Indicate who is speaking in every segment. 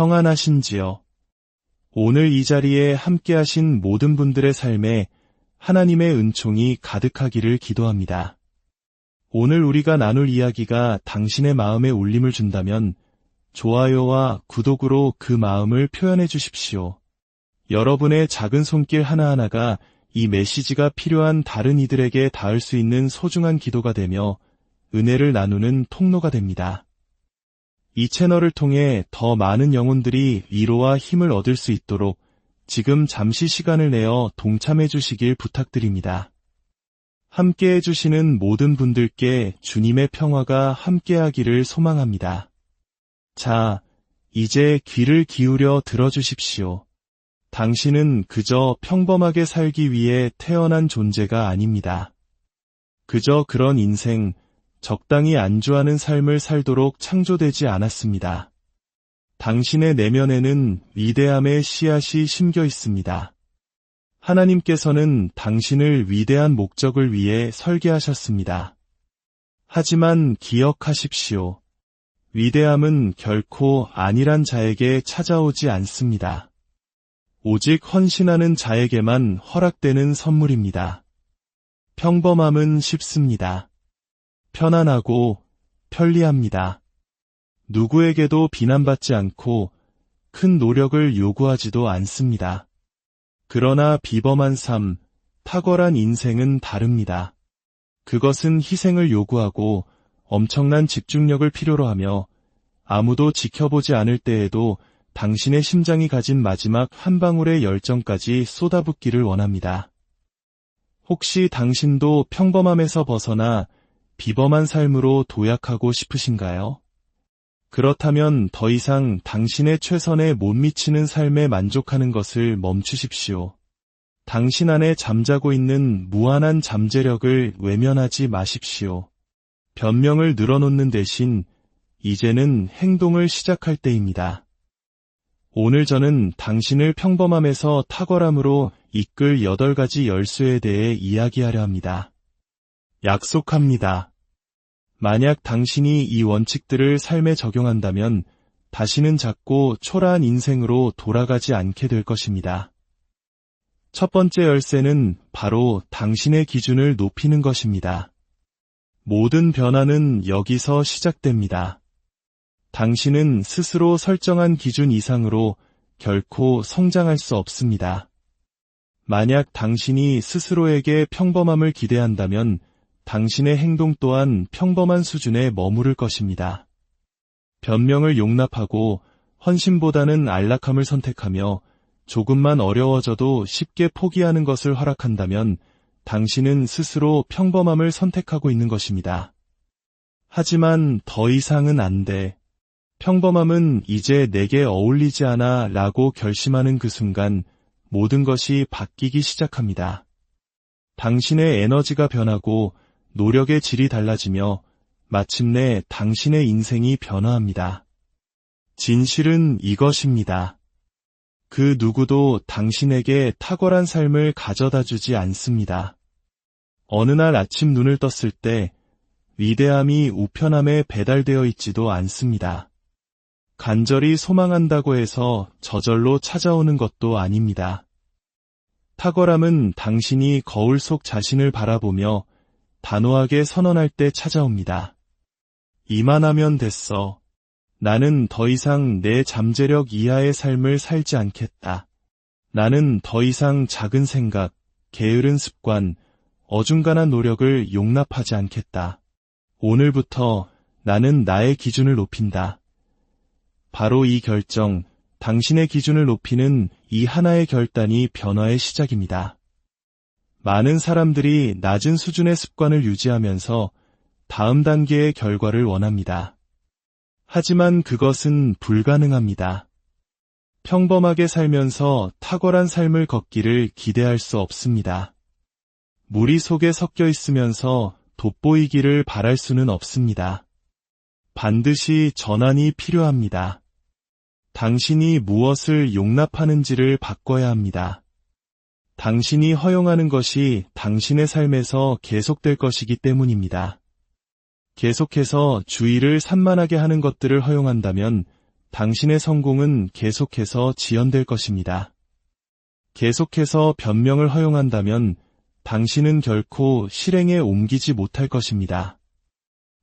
Speaker 1: 평안하신지요? 오늘 이 자리에 함께하신 모든 분들의 삶에 하나님의 은총이 가득하기를 기도합니다. 오늘 우리가 나눌 이야기가 당신의 마음에 울림을 준다면 좋아요와 구독으로 그 마음을 표현해 주십시오. 여러분의 작은 손길 하나하나가 이 메시지가 필요한 다른 이들에게 닿을 수 있는 소중한 기도가 되며 은혜를 나누는 통로가 됩니다. 이 채널을 통해 더 많은 영혼들이 위로와 힘을 얻을 수 있도록 지금 잠시 시간을 내어 동참해 주시길 부탁드립니다. 함께 해주시는 모든 분들께 주님의 평화가 함께하기를 소망합니다. 자, 이제 귀를 기울여 들어주십시오. 당신은 그저 평범하게 살기 위해 태어난 존재가 아닙니다. 그저 그런 인생, 적당히 안주하는 삶을 살도록 창조되지 않았습니다. 당신의 내면에는 위대함의 씨앗이 심겨 있습니다. 하나님께서는 당신을 위대한 목적을 위해 설계하셨습니다. 하지만 기억하십시오. 위대함은 결코 안일한 자에게 찾아오지 않습니다. 오직 헌신하는 자에게만 허락되는 선물입니다. 평범함은 쉽습니다. 편안하고 편리합니다. 누구에게도 비난받지 않고 큰 노력을 요구하지도 않습니다. 그러나 비범한 삶, 탁월한 인생은 다릅니다. 그것은 희생을 요구하고 엄청난 집중력을 필요로 하며 아무도 지켜보지 않을 때에도 당신의 심장이 가진 마지막 한 방울의 열정까지 쏟아붓기를 원합니다. 혹시 당신도 평범함에서 벗어나 비범한 삶으로 도약하고 싶으신가요? 그렇다면 더 이상 당신의 최선에 못 미치는 삶에 만족하는 것을 멈추십시오. 당신 안에 잠자고 있는 무한한 잠재력을 외면하지 마십시오. 변명을 늘어놓는 대신 이제는 행동을 시작할 때입니다. 오늘 저는 당신을 평범함에서 탁월함으로 이끌 8가지 열쇠에 대해 이야기하려 합니다. 약속합니다. 만약 당신이 이 원칙들을 삶에 적용한다면 다시는 작고 초라한 인생으로 돌아가지 않게 될 것입니다. 첫 번째 열쇠는 바로 당신의 기준을 높이는 것입니다. 모든 변화는 여기서 시작됩니다. 당신은 스스로 설정한 기준 이상으로 결코 성장할 수 없습니다. 만약 당신이 스스로에게 평범함을 기대한다면 당신의 행동 또한 평범한 수준에 머무를 것입니다. 변명을 용납하고 헌신보다는 안락함을 선택하며 조금만 어려워져도 쉽게 포기하는 것을 허락한다면 당신은 스스로 평범함을 선택하고 있는 것입니다. 하지만 더 이상은 안 돼. 평범함은 이제 내게 어울리지 않아 라고 결심하는 그 순간 모든 것이 바뀌기 시작합니다. 당신의 에너지가 변하고 노력의 질이 달라지며 마침내 당신의 인생이 변화합니다. 진실은 이것입니다. 그 누구도 당신에게 탁월한 삶을 가져다 주지 않습니다. 어느 날 아침 눈을 떴을 때 위대함이 우편함에 배달되어 있지도 않습니다. 간절히 소망한다고 해서 저절로 찾아오는 것도 아닙니다. 탁월함은 당신이 거울 속 자신을 바라보며 단호하게 선언할 때 찾아옵니다. 이만하면 됐어. 나는 더 이상 내 잠재력 이하의 삶을 살지 않겠다. 나는 더 이상 작은 생각, 게으른 습관, 어중간한 노력을 용납하지 않겠다. 오늘부터 나는 나의 기준을 높인다. 바로 이 결정, 당신의 기준을 높이는 이 하나의 결단이 변화의 시작입니다. 많은 사람들이 낮은 수준의 습관을 유지하면서 다음 단계의 결과를 원합니다. 하지만 그것은 불가능합니다. 평범하게 살면서 탁월한 삶을 걷기를 기대할 수 없습니다. 무리 속에 섞여 있으면서 돋보이기를 바랄 수는 없습니다. 반드시 전환이 필요합니다. 당신이 무엇을 용납하는지를 바꿔야 합니다. 당신이 허용하는 것이 당신의 삶에서 계속될 것이기 때문입니다. 계속해서 주의를 산만하게 하는 것들을 허용한다면 당신의 성공은 계속해서 지연될 것입니다. 계속해서 변명을 허용한다면 당신은 결코 실행에 옮기지 못할 것입니다.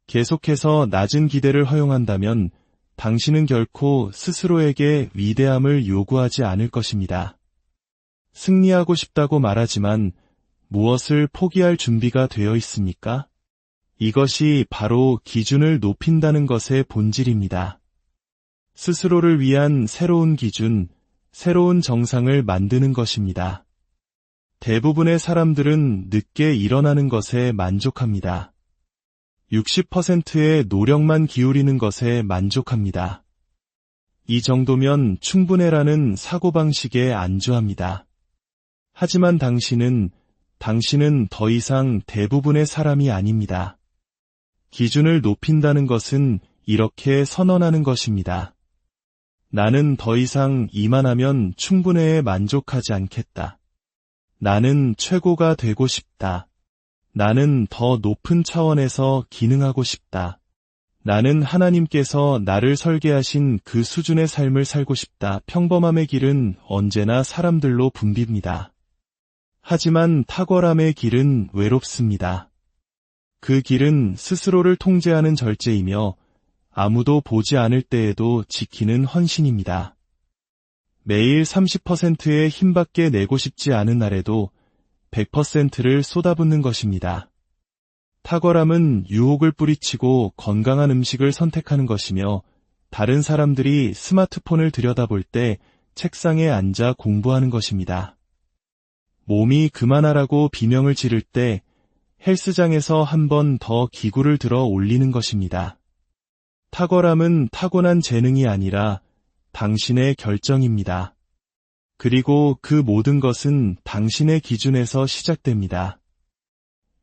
Speaker 1: 계속해서 낮은 기대를 허용한다면 당신은 결코 스스로에게 위대함을 요구하지 않을 것입니다. 승리하고 싶다고 말하지만 무엇을 포기할 준비가 되어 있습니까? 이것이 바로 기준을 높인다는 것의 본질입니다. 스스로를 위한 새로운 기준, 새로운 정상을 만드는 것입니다. 대부분의 사람들은 늦게 일어나는 것에 만족합니다. 60%의 노력만 기울이는 것에 만족합니다. 이 정도면 충분해라는 사고방식에 안주합니다. 하지만 당신은 더 이상 대부분의 사람이 아닙니다. 기준을 높인다는 것은 이렇게 선언하는 것입니다. 나는 더 이상 이만하면 충분해에 만족하지 않겠다. 나는 최고가 되고 싶다. 나는 더 높은 차원에서 기능하고 싶다. 나는 하나님께서 나를 설계하신 그 수준의 삶을 살고 싶다. 평범함의 길은 언제나 사람들로 붐빕니다. 하지만 탁월함의 길은 외롭습니다. 그 길은 스스로를 통제하는 절제이며 아무도 보지 않을 때에도 지키는 헌신입니다. 매일 30%의 힘밖에 내고 싶지 않은 날에도 100%를 쏟아붓는 것입니다. 탁월함은 유혹을 뿌리치고 건강한 음식을 선택하는 것이며 다른 사람들이 스마트폰을 들여다볼 때 책상에 앉아 공부하는 것입니다. 몸이 그만하라고 비명을 지를 때 헬스장에서 한 번 더 기구를 들어 올리는 것입니다. 탁월함은 타고난 재능이 아니라 당신의 결정입니다. 그리고 그 모든 것은 당신의 기준에서 시작됩니다.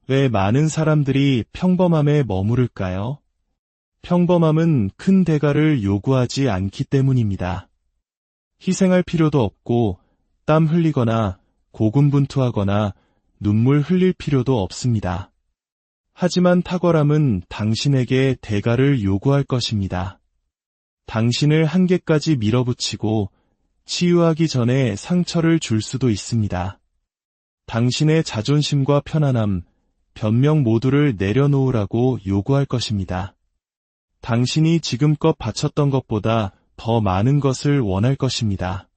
Speaker 1: 왜 많은 사람들이 평범함에 머무를까요? 평범함은 큰 대가를 요구하지 않기 때문입니다. 희생할 필요도 없고 땀 흘리거나 고군분투하거나 눈물 흘릴 필요도 없습니다. 하지만 탁월함은 당신에게 대가를 요구할 것입니다. 당신을 한계까지 밀어붙이고 치유하기 전에 상처를 줄 수도 있습니다. 당신의 자존심과 편안함, 변명 모두를 내려놓으라고 요구할 것입니다. 당신이 지금껏 바쳤던 것보다 더 많은 것을 원할 것입니다.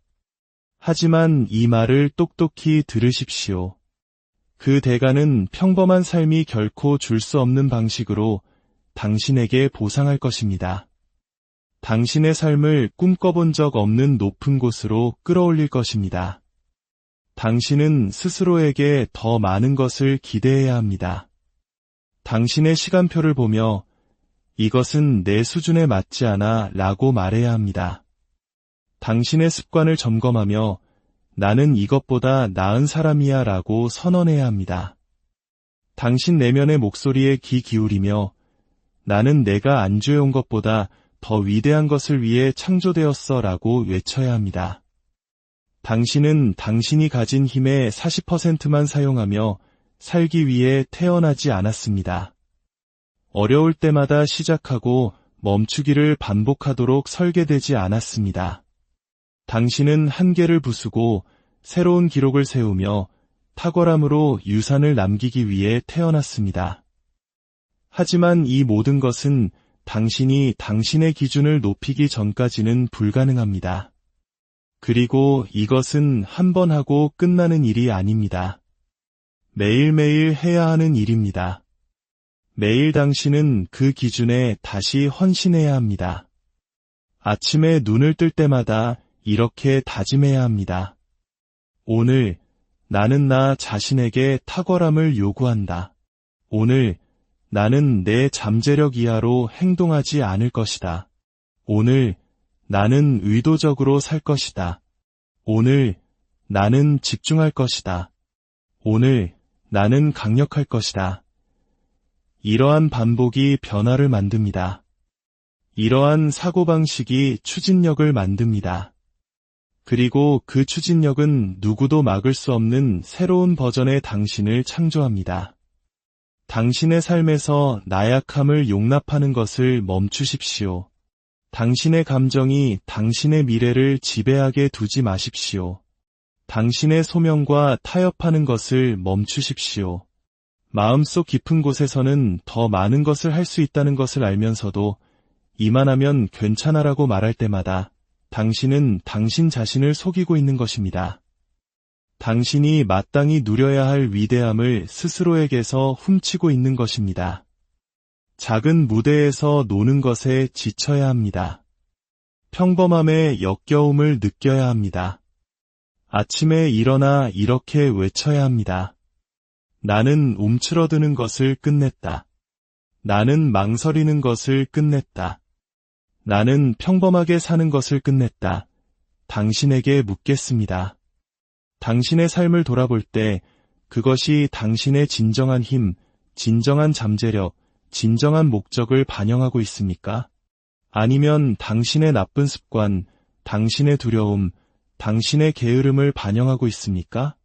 Speaker 1: 하지만 이 말을 똑똑히 들으십시오. 그 대가는 평범한 삶이 결코 줄 수 없는 방식으로 당신에게 보상할 것입니다. 당신의 삶을 꿈꿔본 적 없는 높은 곳으로 끌어올릴 것입니다. 당신은 스스로에게 더 많은 것을 기대해야 합니다. 당신의 시간표를 보며 이것은 내 수준에 맞지 않아 라고 말해야 합니다. 당신의 습관을 점검하며 나는 이것보다 나은 사람이야 라고 선언해야 합니다. 당신 내면의 목소리에 귀 기울이며 나는 내가 안주해온 것보다 더 위대한 것을 위해 창조되었어 라고 외쳐야 합니다. 당신은 당신이 가진 힘의 40%만 사용하며 살기 위해 태어나지 않았습니다. 어려울 때마다 시작하고 멈추기를 반복하도록 설계되지 않았습니다. 당신은 한계를 부수고 새로운 기록을 세우며 탁월함으로 유산을 남기기 위해 태어났습니다. 하지만 이 모든 것은 당신이 당신의 기준을 높이기 전까지는 불가능합니다. 그리고 이것은 한 번 하고 끝나는 일이 아닙니다. 매일매일 해야 하는 일입니다. 매일 당신은 그 기준에 다시 헌신해야 합니다. 아침에 눈을 뜰 때마다 이렇게 다짐해야 합니다. 오늘 나는 나 자신에게 탁월함을 요구한다. 오늘 나는 내 잠재력 이하로 행동하지 않을 것이다. 오늘 나는 의도적으로 살 것이다. 오늘 나는 집중할 것이다. 오늘 나는 강력할 것이다. 이러한 반복이 변화를 만듭니다. 이러한 사고방식이 추진력을 만듭니다. 그리고 그 추진력은 누구도 막을 수 없는 새로운 버전의 당신을 창조합니다. 당신의 삶에서 나약함을 용납하는 것을 멈추십시오. 당신의 감정이 당신의 미래를 지배하게 두지 마십시오. 당신의 소명과 타협하는 것을 멈추십시오. 마음속 깊은 곳에서는 더 많은 것을 할 수 있다는 것을 알면서도 이만하면 괜찮아라고 말할 때마다 당신은 당신 자신을 속이고 있는 것입니다. 당신이 마땅히 누려야 할 위대함을 스스로에게서 훔치고 있는 것입니다. 작은 무대에서 노는 것에 지쳐야 합니다. 평범함의 역겨움을 느껴야 합니다. 아침에 일어나 이렇게 외쳐야 합니다. 나는 움츠러드는 것을 끝냈다. 나는 망설이는 것을 끝냈다. 나는 평범하게 사는 것을 끝냈다. 당신에게 묻겠습니다. 당신의 삶을 돌아볼 때 그것이 당신의 진정한 힘, 진정한 잠재력, 진정한 목적을 반영하고 있습니까? 아니면 당신의 나쁜 습관, 당신의 두려움, 당신의 게으름을 반영하고 있습니까?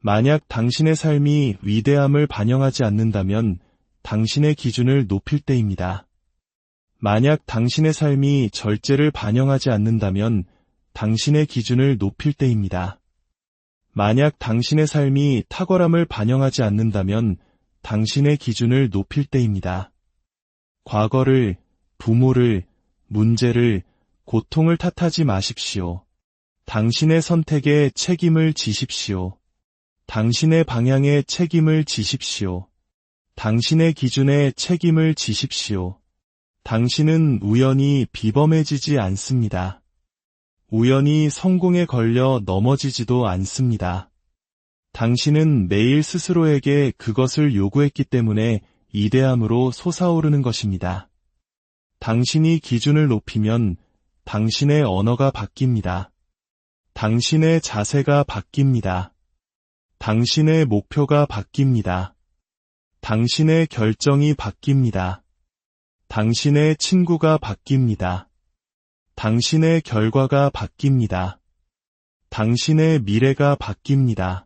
Speaker 1: 만약 당신의 삶이 위대함을 반영하지 않는다면 당신의 기준을 높일 때입니다. 만약 당신의 삶이 절제를 반영하지 않는다면 당신의 기준을 높일 때입니다. 만약 당신의 삶이 탁월함을 반영하지 않는다면 당신의 기준을 높일 때입니다. 과거를, 부모를, 문제를, 고통을 탓하지 마십시오. 당신의 선택에 책임을 지십시오. 당신의 방향에 책임을 지십시오. 당신의 기준에 책임을 지십시오. 당신은 우연히 비범해지지 않습니다. 우연히 성공에 걸려 넘어지지도 않습니다. 당신은 매일 스스로에게 그것을 요구했기 때문에 이대함으로 솟아오르는 것입니다. 당신이 기준을 높이면 당신의 언어가 바뀝니다. 당신의 자세가 바뀝니다. 당신의 목표가 바뀝니다. 당신의 결정이 바뀝니다. 당신의 친구가 바뀝니다. 당신의 결과가 바뀝니다. 당신의 미래가 바뀝니다.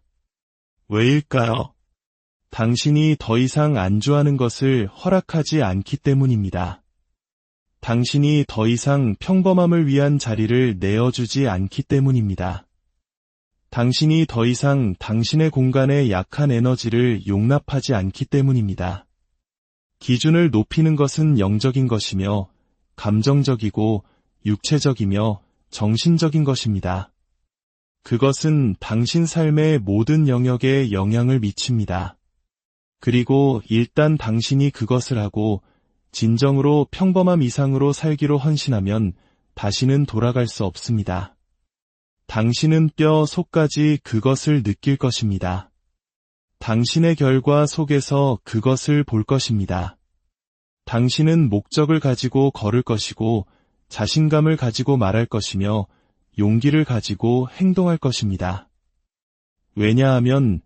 Speaker 1: 왜일까요? 당신이 더 이상 안주하는 것을 허락하지 않기 때문입니다. 당신이 더 이상 평범함을 위한 자리를 내어주지 않기 때문입니다. 당신이 더 이상 당신의 공간에 약한 에너지를 용납하지 않기 때문입니다. 기준을 높이는 것은 영적인 것이며 감정적이고 육체적이며 정신적인 것입니다. 그것은 당신 삶의 모든 영역에 영향을 미칩니다. 그리고 일단 당신이 그것을 하고 진정으로 평범함 이상으로 살기로 헌신하면 다시는 돌아갈 수 없습니다. 당신은 뼈 속까지 그것을 느낄 것입니다. 당신의 결과 속에서 그것을 볼 것입니다. 당신은 목적을 가지고 걸을 것이고 자신감을 가지고 말할 것이며 용기를 가지고 행동할 것입니다. 왜냐하면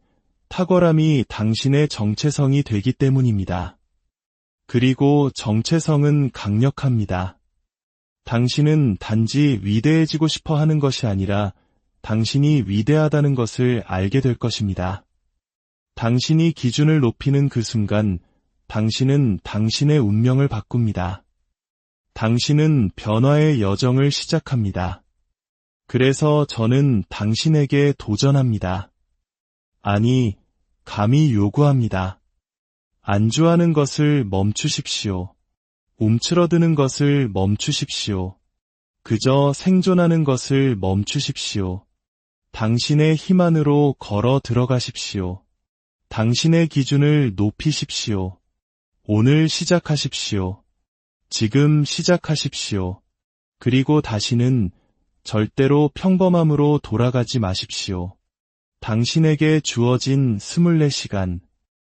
Speaker 1: 탁월함이 당신의 정체성이 되기 때문입니다. 그리고 정체성은 강력합니다. 당신은 단지 위대해지고 싶어 하는 것이 아니라 당신이 위대하다는 것을 알게 될 것입니다. 당신이 기준을 높이는 그 순간 당신은 당신의 운명을 바꿉니다. 당신은 변화의 여정을 시작합니다. 그래서 저는 당신에게 도전합니다. 아니, 감히 요구합니다. 안주하는 것을 멈추십시오. 움츠러드는 것을 멈추십시오. 그저 생존하는 것을 멈추십시오. 당신의 힘 안으로 걸어 들어가십시오. 당신의 기준을 높이십시오. 오늘 시작하십시오. 지금 시작하십시오. 그리고 다시는 절대로 평범함으로 돌아가지 마십시오. 당신에게 주어진 24시간.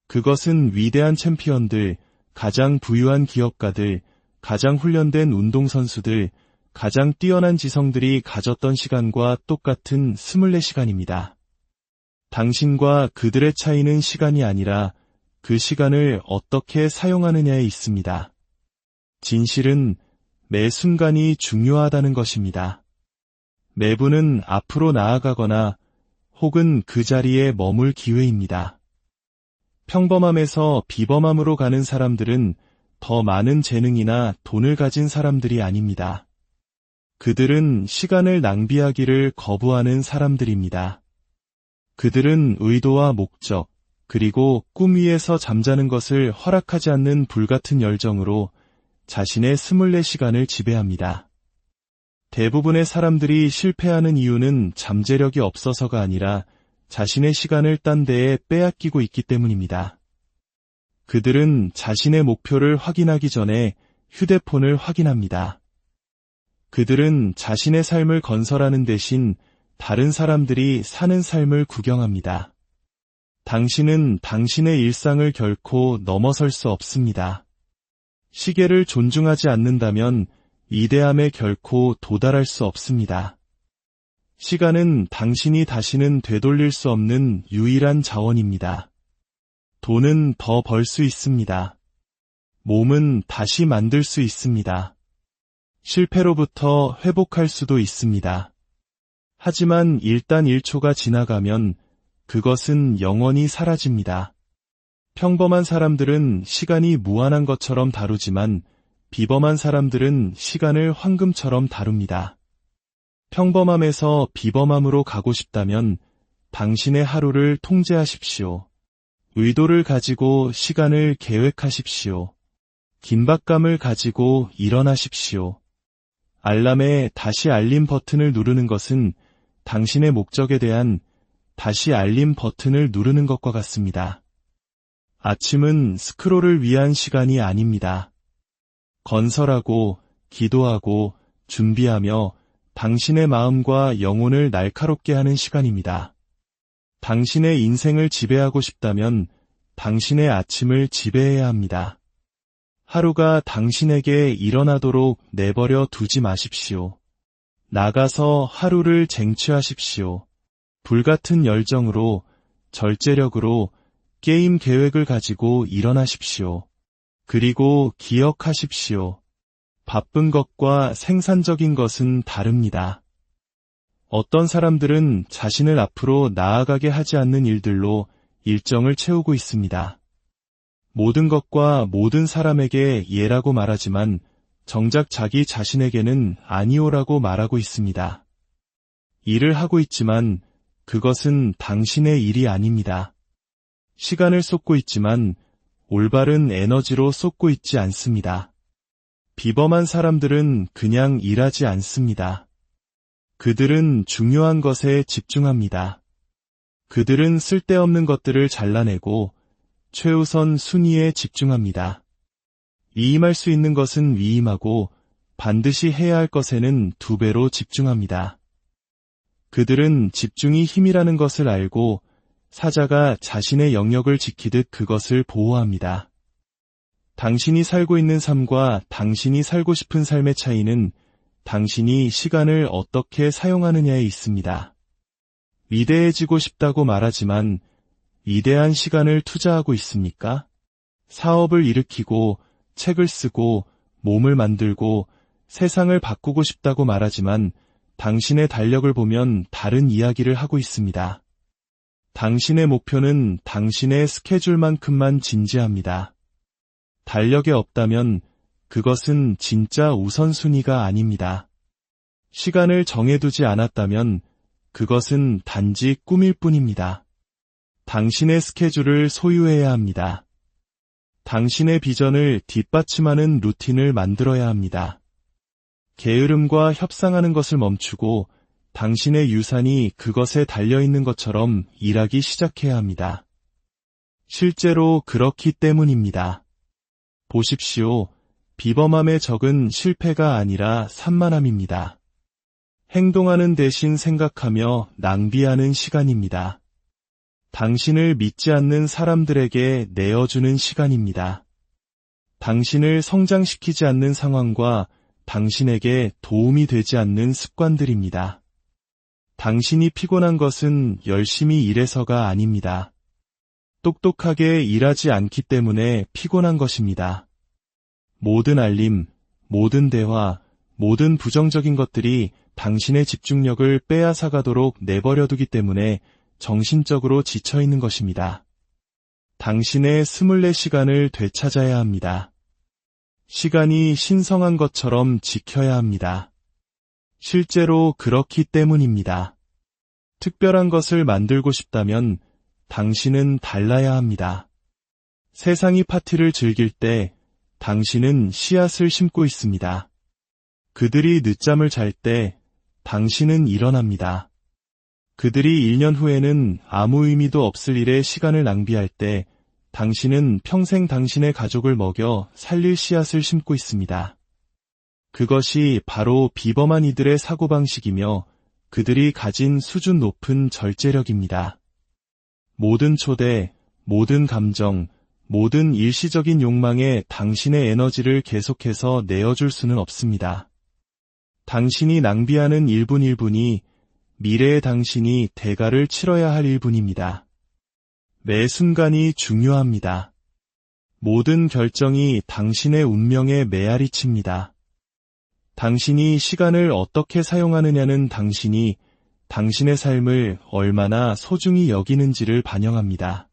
Speaker 1: 그것은 위대한 챔피언들, 가장 부유한 기업가들, 가장 훈련된 운동선수들, 가장 뛰어난 지성들이 가졌던 시간과 똑같은 24시간입니다. 당신과 그들의 차이는 시간이 아니라 그 시간을 어떻게 사용하느냐에 있습니다. 진실은 매 순간이 중요하다는 것입니다. 매분은 앞으로 나아가거나 혹은 그 자리에 머물 기회입니다. 평범함에서 비범함으로 가는 사람들은 더 많은 재능이나 돈을 가진 사람들이 아닙니다. 그들은 시간을 낭비하기를 거부하는 사람들입니다. 그들은 의도와 목적, 그리고 꿈 위에서 잠자는 것을 허락하지 않는 불같은 열정으로 자신의 24시간을 지배합니다. 대부분의 사람들이 실패하는 이유는 잠재력이 없어서가 아니라 자신의 시간을 딴 데에 빼앗기고 있기 때문입니다. 그들은 자신의 목표를 확인하기 전에 휴대폰을 확인합니다. 그들은 자신의 삶을 건설하는 대신 다른 사람들이 사는 삶을 구경합니다. 당신은 당신의 일상을 결코 넘어설 수 없습니다. 시계를 존중하지 않는다면 위대함에 결코 도달할 수 없습니다. 시간은 당신이 다시는 되돌릴 수 없는 유일한 자원입니다. 돈은 더 벌 수 있습니다. 몸은 다시 만들 수 있습니다. 실패로부터 회복할 수도 있습니다. 하지만 일단 1초가 지나가면 그것은 영원히 사라집니다. 평범한 사람들은 시간이 무한한 것처럼 다루지만 비범한 사람들은 시간을 황금처럼 다룹니다. 평범함에서 비범함으로 가고 싶다면 당신의 하루를 통제하십시오. 의도를 가지고 시간을 계획하십시오. 긴박감을 가지고 일어나십시오. 알람에 다시 알림 버튼을 누르는 것은 당신의 목적에 대한 다시 알림 버튼을 누르는 것과 같습니다. 아침은 스크롤을 위한 시간이 아닙니다. 건설하고 기도하고 준비하며 당신의 마음과 영혼을 날카롭게 하는 시간입니다. 당신의 인생을 지배하고 싶다면 당신의 아침을 지배해야 합니다. 하루가 당신에게 일어나도록 내버려 두지 마십시오. 나가서 하루를 쟁취하십시오. 불같은 열정으로, 절제력으로 게임 계획을 가지고 일어나십시오. 그리고 기억하십시오. 바쁜 것과 생산적인 것은 다릅니다. 어떤 사람들은 자신을 앞으로 나아가게 하지 않는 일들로 일정을 채우고 있습니다. 모든 것과 모든 사람에게 예라고 말하지만 정작 자기 자신에게는 아니오라고 말하고 있습니다. 일을 하고 있지만 그것은 당신의 일이 아닙니다. 시간을 쏟고 있지만 올바른 에너지로 쏟고 있지 않습니다. 비범한 사람들은 그냥 일하지 않습니다. 그들은 중요한 것에 집중합니다. 그들은 쓸데없는 것들을 잘라내고 최우선 순위에 집중합니다. 위임할 수 있는 것은 위임하고 반드시 해야 할 것에는 2배로 집중합니다. 그들은 집중이 힘이라는 것을 알고 사자가 자신의 영역을 지키듯 그것을 보호합니다. 당신이 살고 있는 삶과 당신이 살고 싶은 삶의 차이는 당신이 시간을 어떻게 사용하느냐에 있습니다. 위대해지고 싶다고 말하지만 위대한 시간을 투자하고 있습니까? 사업을 일으키고 책을 쓰고 몸을 만들고 세상을 바꾸고 싶다고 말하지만 당신의 달력을 보면 다른 이야기를 하고 있습니다. 당신의 목표는 당신의 스케줄만큼만 진지합니다. 달력에 없다면 그것은 진짜 우선순위가 아닙니다. 시간을 정해두지 않았다면 그것은 단지 꿈일 뿐입니다. 당신의 스케줄을 소유해야 합니다. 당신의 비전을 뒷받침하는 루틴을 만들어야 합니다. 게으름과 협상하는 것을 멈추고 당신의 유산이 그것에 달려있는 것처럼 일하기 시작해야 합니다. 실제로 그렇기 때문입니다. 보십시오. 비범함의 적은 실패가 아니라 산만함입니다. 행동하는 대신 생각하며 낭비하는 시간입니다. 당신을 믿지 않는 사람들에게 내어주는 시간입니다. 당신을 성장시키지 않는 상황과 당신에게 도움이 되지 않는 습관들입니다. 당신이 피곤한 것은 열심히 일해서가 아닙니다. 똑똑하게 일하지 않기 때문에 피곤한 것입니다. 모든 알림, 모든 대화, 모든 부정적인 것들이 당신의 집중력을 빼앗아가도록 내버려두기 때문에 정신적으로 지쳐있는 것입니다. 당신의 24시간을 되찾아야 합니다. 시간이 신성한 것처럼 지켜야 합니다. 실제로 그렇기 때문입니다. 특별한 것을 만들고 싶다면 당신은 달라야 합니다. 세상이 파티를 즐길 때 당신은 씨앗을 심고 있습니다. 그들이 늦잠을 잘 때 당신은 일어납니다. 그들이 1년 후에는 아무 의미도 없을 일에 시간을 낭비할 때 당신은 평생 당신의 가족을 먹여 살릴 씨앗을 심고 있습니다. 그것이 바로 비범한 이들의 사고방식이며 그들이 가진 수준 높은 절제력입니다. 모든 초대, 모든 감정, 모든 일시적인 욕망에 당신의 에너지를 계속해서 내어줄 수는 없습니다. 당신이 낭비하는 1분 1분이 미래의 당신이 대가를 치러야 할 1분입니다. 매 순간이 중요합니다. 모든 결정이 당신의 운명에 메아리칩니다. 당신이 시간을 어떻게 사용하느냐는 당신이 당신의 삶을 얼마나 소중히 여기는지를 반영합니다.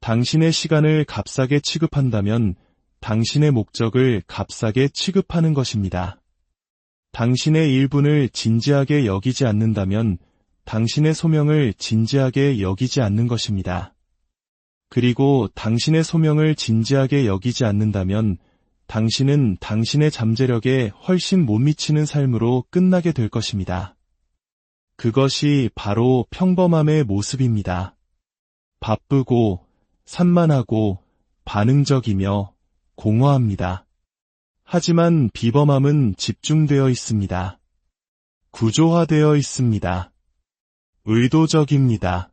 Speaker 1: 당신의 시간을 값싸게 취급한다면 당신의 목적을 값싸게 취급하는 것입니다. 당신의 1분을 진지하게 여기지 않는다면 당신의 소명을 진지하게 여기지 않는 것입니다. 그리고 당신의 소명을 진지하게 여기지 않는다면 당신은 당신의 잠재력에 훨씬 못 미치는 삶으로 끝나게 될 것입니다. 그것이 바로 평범함의 모습입니다. 바쁘고 산만하고 반응적이며 공허합니다. 하지만 비범함은 집중되어 있습니다. 구조화되어 있습니다. 의도적입니다.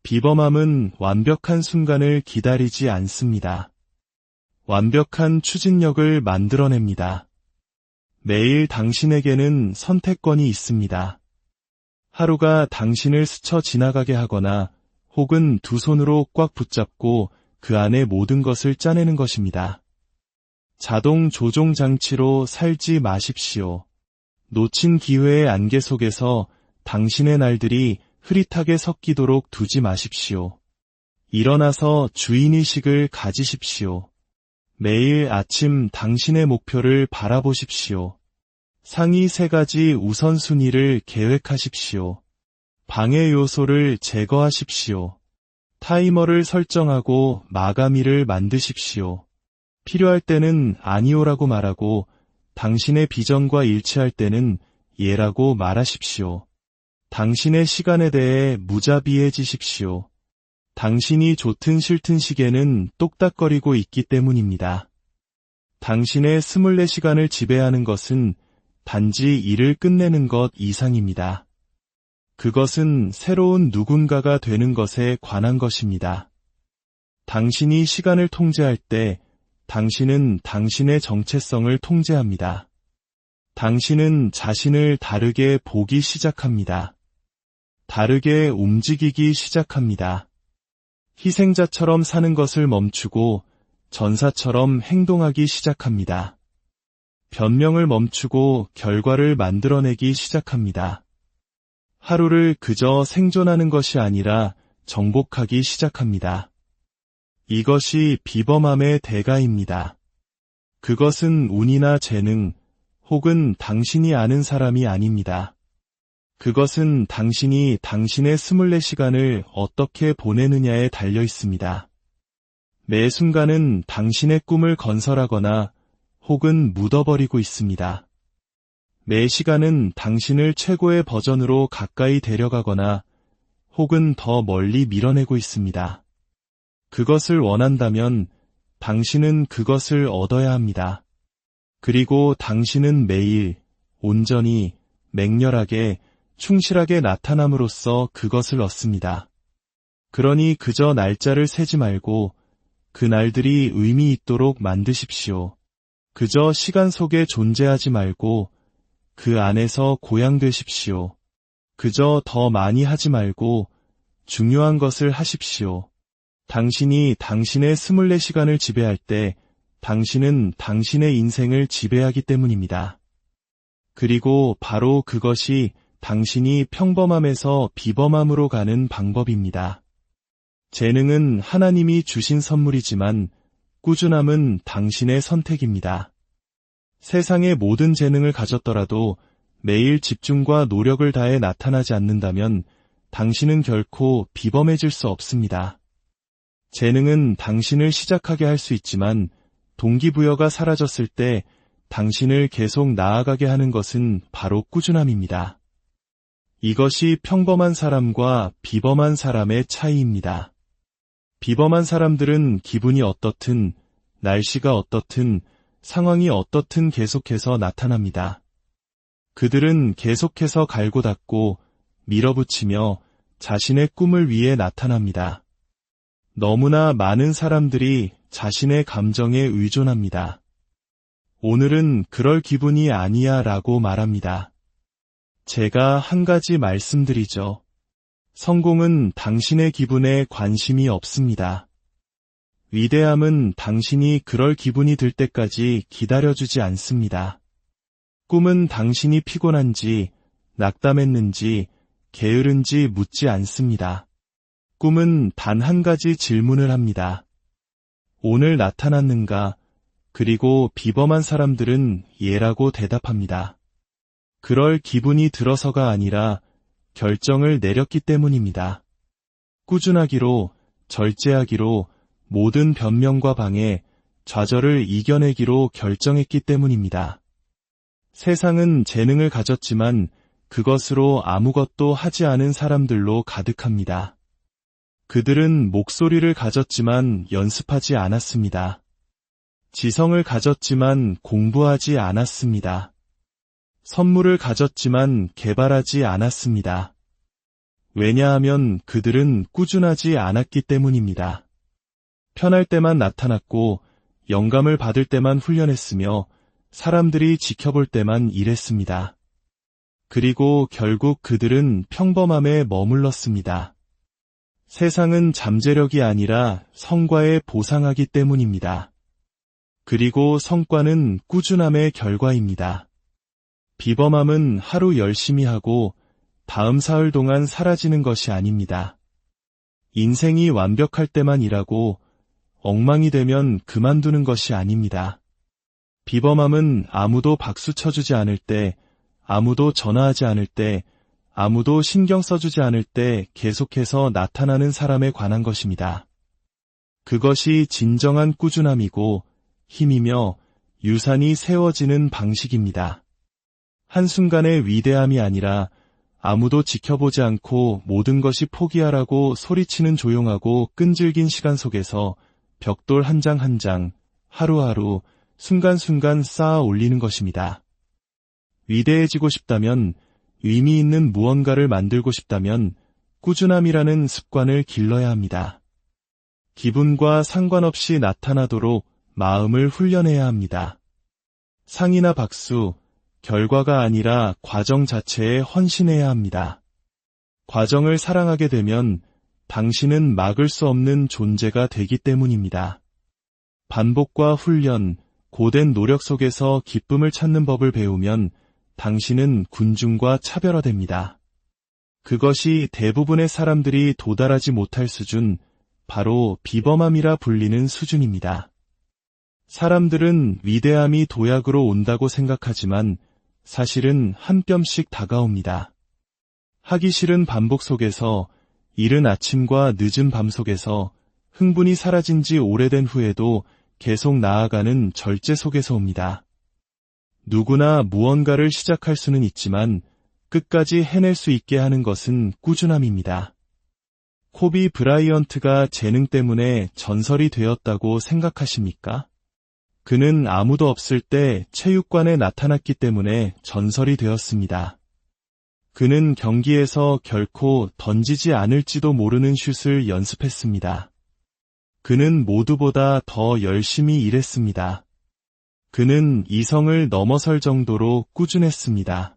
Speaker 1: 비범함은 완벽한 순간을 기다리지 않습니다. 완벽한 추진력을 만들어냅니다. 매일 당신에게는 선택권이 있습니다. 하루가 당신을 스쳐 지나가게 하거나 혹은 두 손으로 꽉 붙잡고 그 안에 모든 것을 짜내는 것입니다. 자동 조종 장치로 살지 마십시오. 놓친 기회의 안개 속에서 당신의 날들이 흐릿하게 섞이도록 두지 마십시오. 일어나서 주인의식을 가지십시오. 매일 아침 당신의 목표를 바라보십시오. 상위 3가지 우선순위를 계획하십시오. 방해 요소를 제거하십시오. 타이머를 설정하고 마감일을 만드십시오. 필요할 때는 아니오라고 말하고 당신의 비전과 일치할 때는 예라고 말하십시오. 당신의 시간에 대해 무자비해지십시오. 당신이 좋든 싫든 시계는 똑딱거리고 있기 때문입니다. 당신의 24시간을 지배하는 것은 단지 일을 끝내는 것 이상입니다. 그것은 새로운 누군가가 되는 것에 관한 것입니다. 당신이 시간을 통제할 때 당신은 당신의 정체성을 통제합니다. 당신은 자신을 다르게 보기 시작합니다. 다르게 움직이기 시작합니다. 희생자처럼 사는 것을 멈추고 전사처럼 행동하기 시작합니다. 변명을 멈추고 결과를 만들어내기 시작합니다. 하루를 그저 생존하는 것이 아니라 정복하기 시작합니다. 이것이 비범함의 대가입니다. 그것은 운이나 재능 혹은 당신이 아는 사람이 아닙니다. 그것은 당신이 당신의 24시간을 어떻게 보내느냐에 달려 있습니다. 매 순간은 당신의 꿈을 건설하거나 혹은 묻어버리고 있습니다. 매 시간은 당신을 최고의 버전으로 가까이 데려가거나 혹은 더 멀리 밀어내고 있습니다. 그것을 원한다면 당신은 그것을 얻어야 합니다. 그리고 당신은 매일 온전히 맹렬하게 충실하게 나타남으로써 그것을 얻습니다. 그러니 그저 날짜를 세지 말고 그 날들이 의미 있도록 만드십시오. 그저 시간 속에 존재하지 말고 그 안에서 고양되십시오. 그저 더 많이 하지 말고 중요한 것을 하십시오. 당신이 당신의 24시간을 지배할 때 당신은 당신의 인생을 지배하기 때문입니다. 그리고 바로 그것이 당신이 평범함에서 비범함으로 가는 방법입니다. 재능은 하나님이 주신 선물이지만 꾸준함은 당신의 선택입니다. 세상의 모든 재능을 가졌더라도 매일 집중과 노력을 다해 나타나지 않는다면 당신은 결코 비범해질 수 없습니다. 재능은 당신을 시작하게 할 수 있지만 동기부여가 사라졌을 때 당신을 계속 나아가게 하는 것은 바로 꾸준함입니다. 이것이 평범한 사람과 비범한 사람의 차이입니다. 비범한 사람들은 기분이 어떻든, 날씨가 어떻든, 상황이 어떻든 계속해서 나타납니다. 그들은 계속해서 갈고 닦고 밀어붙이며 자신의 꿈을 위해 나타납니다. 너무나 많은 사람들이 자신의 감정에 의존합니다. 오늘은 그럴 기분이 아니야 라고 말합니다. 제가 한 가지 말씀드리죠. 성공은 당신의 기분에 관심이 없습니다. 위대함은 당신이 그럴 기분이 들 때까지 기다려주지 않습니다. 꿈은 당신이 피곤한지, 낙담했는지, 게으른지 묻지 않습니다. 꿈은 단 한 가지 질문을 합니다. 오늘 나타났는가? 그리고 비범한 사람들은 예라고 대답합니다. 그럴 기분이 들어서가 아니라 결정을 내렸기 때문입니다. 꾸준하기로, 절제하기로, 모든 변명과 방해, 좌절을 이겨내기로 결정했기 때문입니다. 세상은 재능을 가졌지만 그것으로 아무것도 하지 않은 사람들로 가득합니다. 그들은 목소리를 가졌지만 연습하지 않았습니다. 지성을 가졌지만 공부하지 않았습니다. 선물을 가졌지만 개발하지 않았습니다. 왜냐하면 그들은 꾸준하지 않았기 때문입니다. 편할 때만 나타났고 영감을 받을 때만 훈련했으며 사람들이 지켜볼 때만 일했습니다. 그리고 결국 그들은 평범함에 머물렀습니다. 세상은 잠재력이 아니라 성과에 보상하기 때문입니다. 그리고 성과는 꾸준함의 결과입니다. 비범함은 하루 열심히 하고 다음 사흘 동안 사라지는 것이 아닙니다. 인생이 완벽할 때만 일하고 엉망이 되면 그만두는 것이 아닙니다. 비범함은 아무도 박수 쳐주지 않을 때, 아무도 전화하지 않을 때, 아무도 신경 써주지 않을 때 계속해서 나타나는 사람에 관한 것입니다. 그것이 진정한 꾸준함이고 힘이며 유산이 세워지는 방식입니다. 한순간의 위대함이 아니라 아무도 지켜보지 않고 모든 것이 포기하라고 소리치는 조용하고 끈질긴 시간 속에서 벽돌 한 장 한 장, 하루하루, 순간순간 쌓아 올리는 것입니다. 위대해지고 싶다면, 의미 있는 무언가를 만들고 싶다면 꾸준함이라는 습관을 길러야 합니다. 기분과 상관없이 나타나도록 마음을 훈련해야 합니다. 상이나 박수, 결과가 아니라 과정 자체에 헌신해야 합니다. 과정을 사랑하게 되면 당신은 막을 수 없는 존재가 되기 때문입니다. 반복과 훈련, 고된 노력 속에서 기쁨을 찾는 법을 배우면 당신은 군중과 차별화됩니다. 그것이 대부분의 사람들이 도달하지 못할 수준, 바로 비범함이라 불리는 수준입니다. 사람들은 위대함이 도약으로 온다고 생각하지만 사실은 한 뼘씩 다가옵니다. 하기 싫은 반복 속에서, 이른 아침과 늦은 밤 속에서, 흥분이 사라진 지 오래된 후에도 계속 나아가는 절제 속에서 옵니다. 누구나 무언가를 시작할 수는 있지만 끝까지 해낼 수 있게 하는 것은 꾸준함입니다. 코비 브라이언트가 재능 때문에 전설이 되었다고 생각하십니까? 그는 아무도 없을 때 체육관에 나타났기 때문에 전설이 되었습니다. 그는 경기에서 결코 던지지 않을지도 모르는 슛을 연습했습니다. 그는 모두보다 더 열심히 일했습니다. 그는 이성을 넘어설 정도로 꾸준했습니다.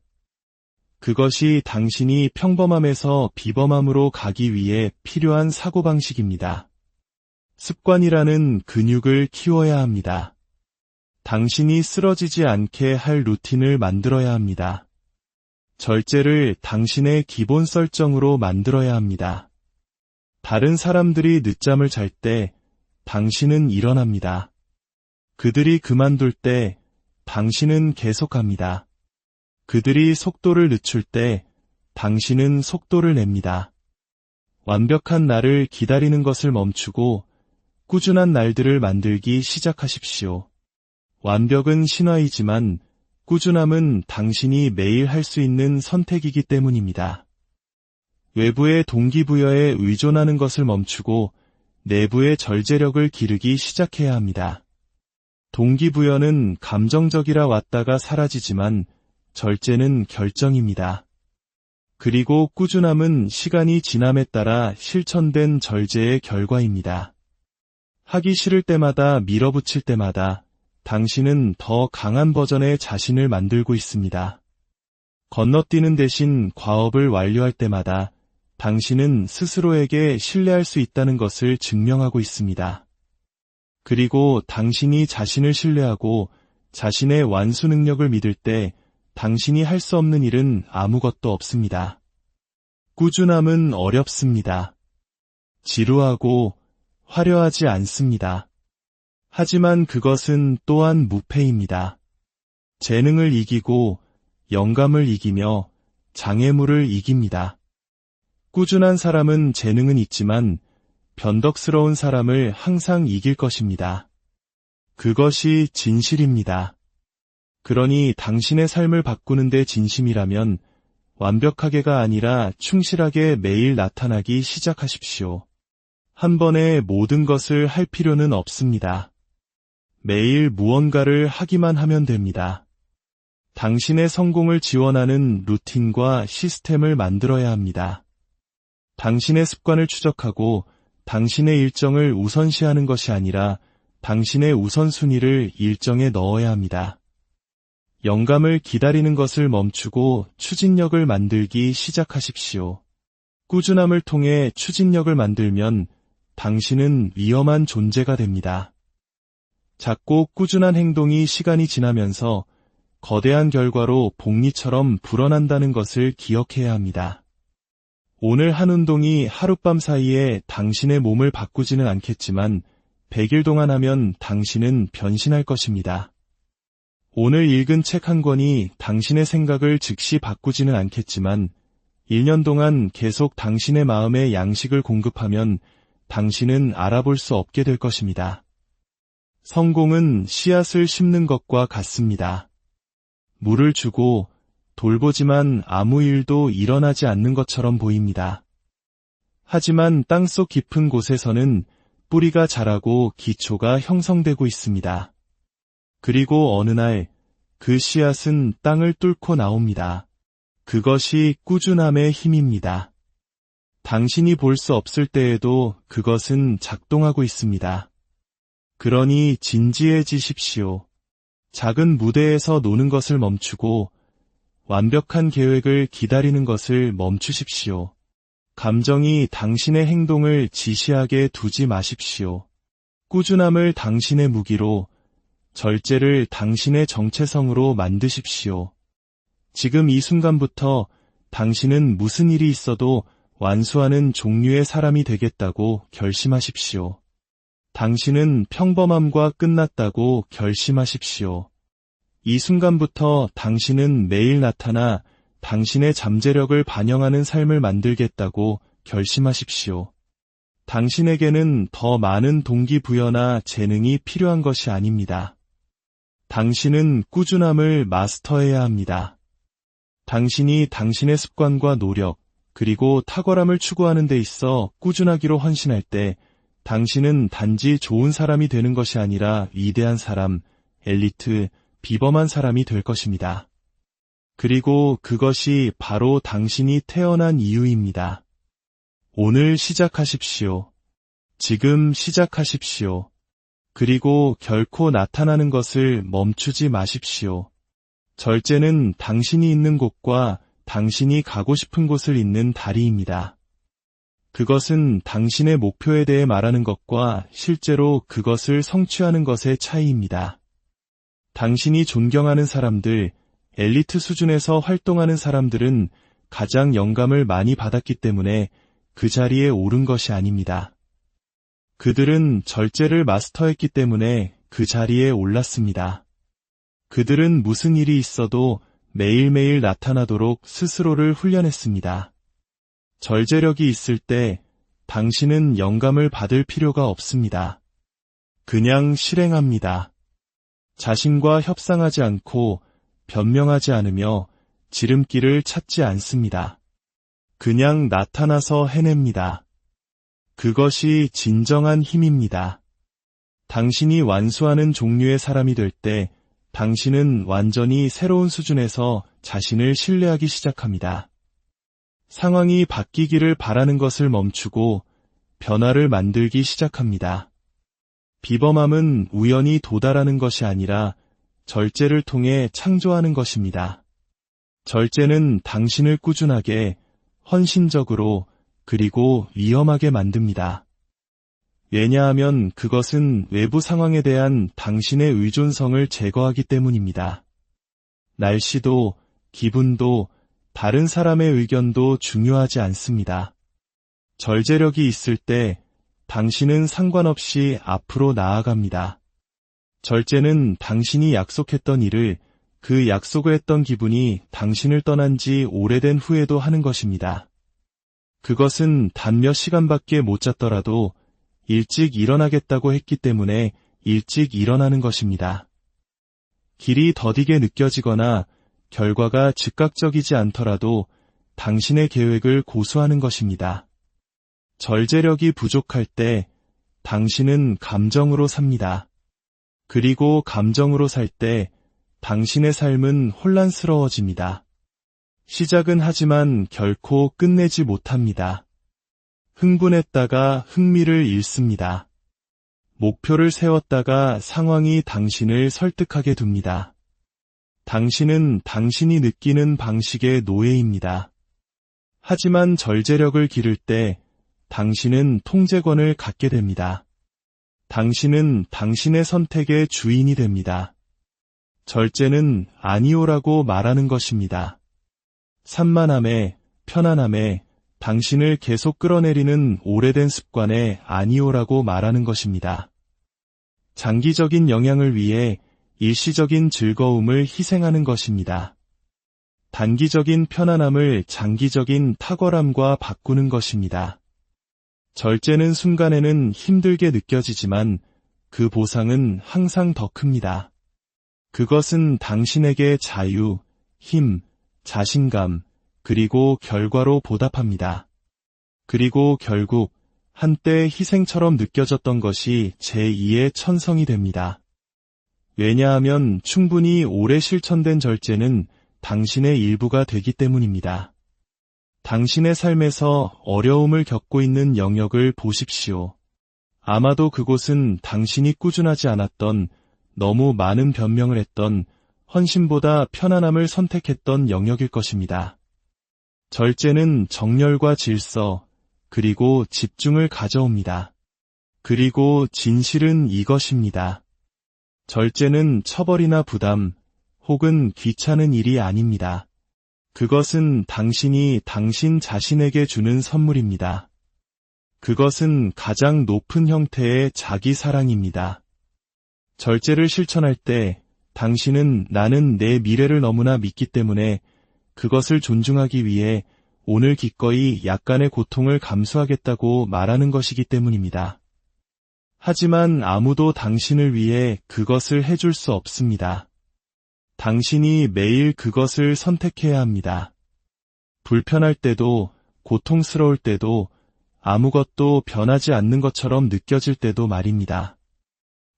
Speaker 1: 그것이 당신이 평범함에서 비범함으로 가기 위해 필요한 사고방식입니다. 습관이라는 근육을 키워야 합니다. 당신이 쓰러지지 않게 할 루틴을 만들어야 합니다. 절제를 당신의 기본 설정으로 만들어야 합니다. 다른 사람들이 늦잠을 잘 때 당신은 일어납니다. 그들이 그만둘 때 당신은 계속합니다. 그들이 속도를 늦출 때 당신은 속도를 냅니다. 완벽한 날을 기다리는 것을 멈추고 꾸준한 날들을 만들기 시작하십시오. 완벽은 신화이지만 꾸준함은 당신이 매일 할 수 있는 선택이기 때문입니다. 외부의 동기부여에 의존하는 것을 멈추고 내부의 절제력을 기르기 시작해야 합니다. 동기부여는 감정적이라 왔다가 사라지지만 절제는 결정입니다. 그리고 꾸준함은 시간이 지남에 따라 실천된 절제의 결과입니다. 하기 싫을 때마다 밀어붙일 때마다 당신은 더 강한 버전의 자신을 만들고 있습니다. 건너뛰는 대신 과업을 완료할 때마다 당신은 스스로에게 신뢰할 수 있다는 것을 증명하고 있습니다. 그리고 당신이 자신을 신뢰하고 자신의 완수 능력을 믿을 때 당신이 할 수 없는 일은 아무것도 없습니다. 꾸준함은 어렵습니다. 지루하고 화려하지 않습니다. 하지만 그것은 또한 무패입니다. 재능을 이기고 영감을 이기며 장애물을 이깁니다. 꾸준한 사람은 재능은 있지만 변덕스러운 사람을 항상 이길 것입니다. 그것이 진실입니다. 그러니 당신의 삶을 바꾸는 데 진심이라면 완벽하게가 아니라 충실하게 매일 나타나기 시작하십시오. 한 번에 모든 것을 할 필요는 없습니다. 매일 무언가를 하기만 하면 됩니다. 당신의 성공을 지원하는 루틴과 시스템을 만들어야 합니다. 당신의 습관을 추적하고 당신의 일정을 우선시하는 것이 아니라 당신의 우선순위를 일정에 넣어야 합니다. 영감을 기다리는 것을 멈추고 추진력을 만들기 시작하십시오. 꾸준함을 통해 추진력을 만들면 당신은 위험한 존재가 됩니다. 작고 꾸준한 행동이 시간이 지나면서 거대한 결과로 복리처럼 불어난다는 것을 기억해야 합니다. 오늘 한 운동이 하룻밤 사이에 당신의 몸을 바꾸지는 않겠지만 100일 동안 하면 당신은 변신할 것입니다. 오늘 읽은 책 한 권이 당신의 생각을 즉시 바꾸지는 않겠지만 1년 동안 계속 당신의 마음에 양식을 공급하면 당신은 알아볼 수 없게 될 것입니다. 성공은 씨앗을 심는 것과 같습니다. 물을 주고 돌보지만 아무 일도 일어나지 않는 것처럼 보입니다. 하지만 땅속 깊은 곳에서는 뿌리가 자라고 기초가 형성되고 있습니다. 그리고 어느 날 그 씨앗은 땅을 뚫고 나옵니다. 그것이 꾸준함의 힘입니다. 당신이 볼 수 없을 때에도 그것은 작동하고 있습니다. 그러니 진지해지십시오. 작은 무대에서 노는 것을 멈추고 완벽한 계획을 기다리는 것을 멈추십시오. 감정이 당신의 행동을 지시하게 두지 마십시오. 꾸준함을 당신의 무기로, 절제를 당신의 정체성으로 만드십시오. 지금 이 순간부터 당신은 무슨 일이 있어도 완수하는 종류의 사람이 되겠다고 결심하십시오. 당신은 평범함과 끝났다고 결심하십시오. 이 순간부터 당신은 매일 나타나 당신의 잠재력을 반영하는 삶을 만들겠다고 결심하십시오. 당신에게는 더 많은 동기부여나 재능이 필요한 것이 아닙니다. 당신은 꾸준함을 마스터해야 합니다. 당신이 당신의 습관과 노력, 그리고 탁월함을 추구하는 데 있어 꾸준하기로 헌신할 때 당신은 단지 좋은 사람이 되는 것이 아니라 위대한 사람, 엘리트, 비범한 사람이 될 것입니다. 그리고 그것이 바로 당신이 태어난 이유입니다. 오늘 시작하십시오. 지금 시작하십시오. 그리고 결코 나타나는 것을 멈추지 마십시오. 절제는 당신이 있는 곳과 당신이 가고 싶은 곳을 잇는 다리입니다. 그것은 당신의 목표에 대해 말하는 것과 실제로 그것을 성취하는 것의 차이입니다. 당신이 존경하는 사람들, 엘리트 수준에서 활동하는 사람들은 가장 영감을 많이 받았기 때문에 그 자리에 오른 것이 아닙니다. 그들은 절제를 마스터했기 때문에 그 자리에 올랐습니다. 그들은 무슨 일이 있어도 매일매일 나타나도록 스스로를 훈련했습니다. 절제력이 있을 때 당신은 영감을 받을 필요가 없습니다. 그냥 실행합니다. 자신과 협상하지 않고 변명하지 않으며 지름길을 찾지 않습니다. 그냥 나타나서 해냅니다. 그것이 진정한 힘입니다. 당신이 완수하는 종류의 사람이 될 때 당신은 완전히 새로운 수준에서 자신을 신뢰하기 시작합니다. 상황이 바뀌기를 바라는 것을 멈추고 변화를 만들기 시작합니다. 비범함은 우연히 도달하는 것이 아니라 절제를 통해 창조하는 것입니다. 절제는 당신을 꾸준하게, 헌신적으로, 그리고 위험하게 만듭니다. 왜냐하면 그것은 외부 상황에 대한 당신의 의존성을 제거하기 때문입니다. 날씨도, 기분도, 다른 사람의 의견도 중요하지 않습니다. 절제력이 있을 때 당신은 상관없이 앞으로 나아갑니다. 절제는 당신이 약속했던 일을, 그 약속을 했던 기분이 당신을 떠난 지 오래된 후에도 하는 것입니다. 그것은 단 몇 시간밖에 못 잤더라도 일찍 일어나겠다고 했기 때문에 일찍 일어나는 것입니다. 길이 더디게 느껴지거나 결과가 즉각적이지 않더라도 당신의 계획을 고수하는 것입니다. 절제력이 부족할 때 당신은 감정으로 삽니다. 그리고 감정으로 살 때 당신의 삶은 혼란스러워집니다. 시작은 하지만 결코 끝내지 못합니다. 흥분했다가 흥미를 잃습니다. 목표를 세웠다가 상황이 당신을 설득하게 둡니다. 당신은 당신이 느끼는 방식의 노예입니다. 하지만 절제력을 기를 때 당신은 통제권을 갖게 됩니다. 당신은 당신의 선택의 주인이 됩니다. 절제는 아니오라고 말하는 것입니다. 산만함에, 편안함에 당신을 계속 끌어내리는 오래된 습관에 아니오라고 말하는 것입니다. 장기적인 영향을 위해 일시적인 즐거움을 희생하는 것입니다. 단기적인 편안함을 장기적인 탁월함과 바꾸는 것입니다. 절제는 순간에는 힘들게 느껴지지만 그 보상은 항상 더 큽니다. 그것은 당신에게 자유, 힘, 자신감, 그리고 결과로 보답합니다. 그리고 결국 한때 희생처럼 느껴졌던 것이 제2의 천성이 됩니다. 왜냐하면 충분히 오래 실천된 절제는 당신의 일부가 되기 때문입니다. 당신의 삶에서 어려움을 겪고 있는 영역을 보십시오. 아마도 그곳은 당신이 꾸준하지 않았던, 너무 많은 변명을 했던, 헌신보다 편안함을 선택했던 영역일 것입니다. 절제는 정열과 질서, 그리고 집중을 가져옵니다. 그리고 진실은 이것입니다. 절제는 처벌이나 부담, 혹은 귀찮은 일이 아닙니다. 그것은 당신이 당신 자신에게 주는 선물입니다. 그것은 가장 높은 형태의 자기 사랑입니다. 절제를 실천할 때 당신은 나는 내 미래를 너무나 믿기 때문에 그것을 존중하기 위해 오늘 기꺼이 약간의 고통을 감수하겠다고 말하는 것이기 때문입니다. 하지만 아무도 당신을 위해 그것을 해줄 수 없습니다. 당신이 매일 그것을 선택해야 합니다. 불편할 때도, 고통스러울 때도, 아무것도 변하지 않는 것처럼 느껴질 때도 말입니다.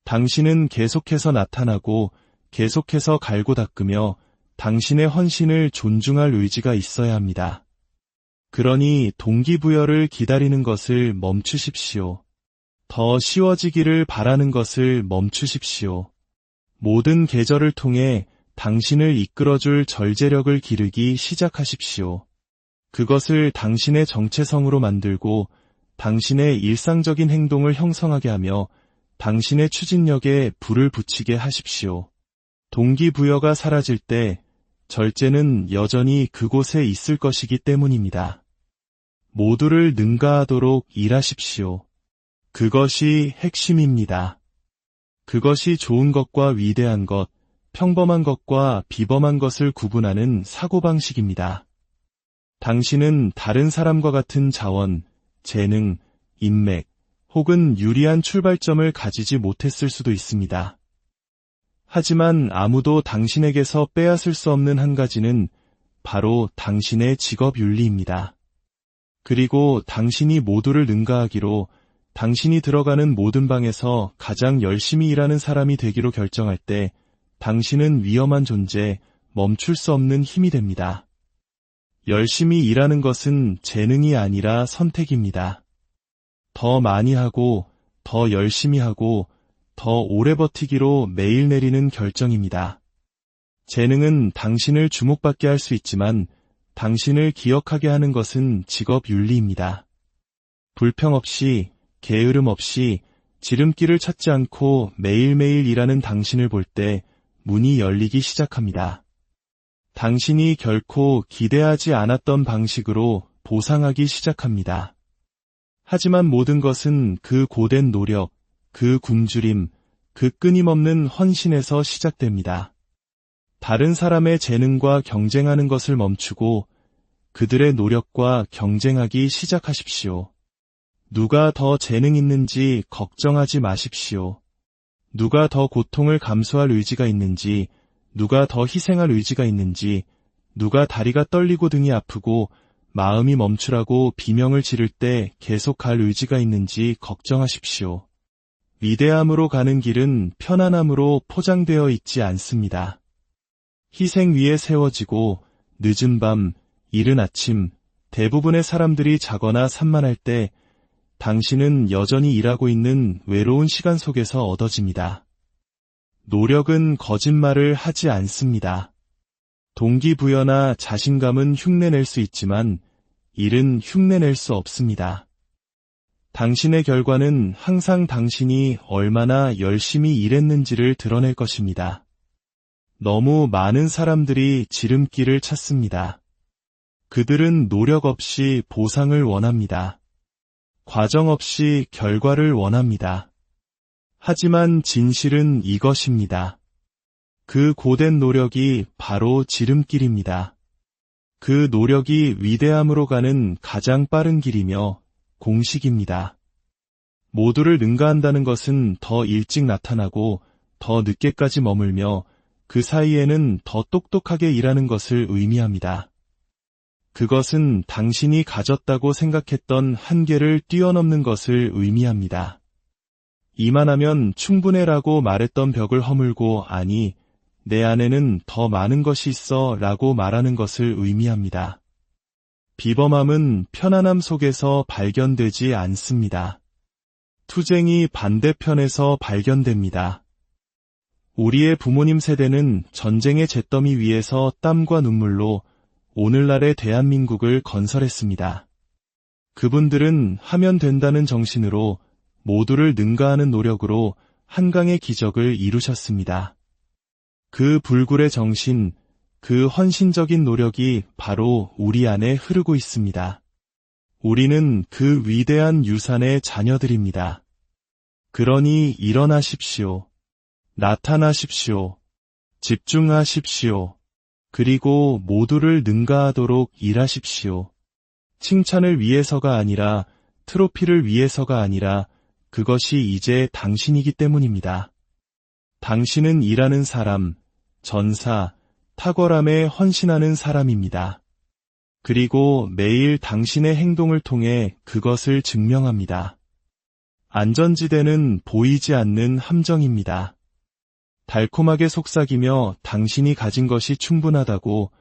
Speaker 1: 당신은 계속해서 나타나고 계속해서 갈고 닦으며 당신의 헌신을 존중할 의지가 있어야 합니다. 그러니 동기부여를 기다리는 것을 멈추십시오. 더 쉬워지기를 바라는 것을 멈추십시오. 모든 계절을 통해 당신을 이끌어줄 절제력을 기르기 시작하십시오. 그것을 당신의 정체성으로 만들고 당신의 일상적인 행동을 형성하게 하며 당신의 추진력에 불을 붙이게 하십시오. 동기부여가 사라질 때 절제는 여전히 그곳에 있을 것이기 때문입니다. 모두를 능가하도록 일하십시오. 그것이 핵심입니다. 그것이 좋은 것과 위대한 것, 평범한 것과 비범한 것을 구분하는 사고방식입니다. 당신은 다른 사람과 같은 자원, 재능, 인맥, 혹은 유리한 출발점을 가지지 못했을 수도 있습니다. 하지만 아무도 당신에게서 빼앗을 수 없는 한 가지는 바로 당신의 직업 윤리입니다. 그리고 당신이 모두를 능가하기로 당신이 들어가는 모든 방에서 가장 열심히 일하는 사람이 되기로 결정할 때 당신은 위험한 존재, 멈출 수 없는 힘이 됩니다. 열심히 일하는 것은 재능이 아니라 선택입니다. 더 많이 하고, 더 열심히 하고, 더 오래 버티기로 매일 내리는 결정입니다. 재능은 당신을 주목받게 할 수 있지만 당신을 기억하게 하는 것은 직업 윤리입니다. 불평 없이, 게으름 없이, 지름길을 찾지 않고 매일매일 일하는 당신을 볼 때 문이 열리기 시작합니다. 당신이 결코 기대하지 않았던 방식으로 보상하기 시작합니다. 하지만 모든 것은 그 고된 노력, 그 굶주림, 그 끊임없는 헌신에서 시작됩니다. 다른 사람의 재능과 경쟁하는 것을 멈추고 그들의 노력과 경쟁하기 시작하십시오. 누가 더 재능 있는지 걱정하지 마십시오. 누가 더 고통을 감수할 의지가 있는지, 누가 더 희생할 의지가 있는지, 누가 다리가 떨리고 등이 아프고 마음이 멈추라고 비명을 지를 때 계속 갈 의지가 있는지 걱정하십시오. 위대함으로 가는 길은 편안함으로 포장되어 있지 않습니다. 희생 위에 세워지고 늦은 밤, 이른 아침, 대부분의 사람들이 자거나 산만할 때 당신은 여전히 일하고 있는 외로운 시간 속에서 얻어집니다. 노력은 거짓말을 하지 않습니다. 동기부여나 자신감은 흉내낼 수 있지만 일은 흉내낼 수 없습니다. 당신의 결과는 항상 당신이 얼마나 열심히 일했는지를 드러낼 것입니다. 너무 많은 사람들이 지름길을 찾습니다. 그들은 노력 없이 보상을 원합니다. 과정 없이 결과를 원합니다. 하지만 진실은 이것입니다. 그 고된 노력이 바로 지름길입니다. 그 노력이 위대함으로 가는 가장 빠른 길이며 공식입니다. 모두를 능가한다는 것은 더 일찍 나타나고 더 늦게까지 머물며 그 사이에는 더 똑똑하게 일하는 것을 의미합니다. 그것은 당신이 가졌다고 생각했던 한계를 뛰어넘는 것을 의미합니다. 이만하면 충분해라고 말했던 벽을 허물고 아니, 내 안에는 더 많은 것이 있어 라고 말하는 것을 의미합니다. 비범함은 편안함 속에서 발견되지 않습니다. 투쟁이 반대편에서 발견됩니다. 우리의 부모님 세대는 전쟁의 잿더미 위에서 땀과 눈물로 오늘날의 대한민국을 건설했습니다. 그분들은 하면 된다는 정신으로 모두를 능가하는 노력으로 한강의 기적을 이루셨습니다. 그 불굴의 정신, 그 헌신적인 노력이 바로 우리 안에 흐르고 있습니다. 우리는 그 위대한 유산의 자녀들입니다. 그러니 일어나십시오. 나타나십시오. 집중하십시오. 그리고 모두를 능가하도록 일하십시오. 칭찬을 위해서가 아니라, 트로피를 위해서가 아니라 그것이 이제 당신이기 때문입니다. 당신은 일하는 사람, 전사, 탁월함에 헌신하는 사람입니다. 그리고 매일 당신의 행동을 통해 그것을 증명합니다. 안전지대는 보이지 않는 함정입니다. 달콤하게 속삭이며 당신이 가진 것이 충분하다고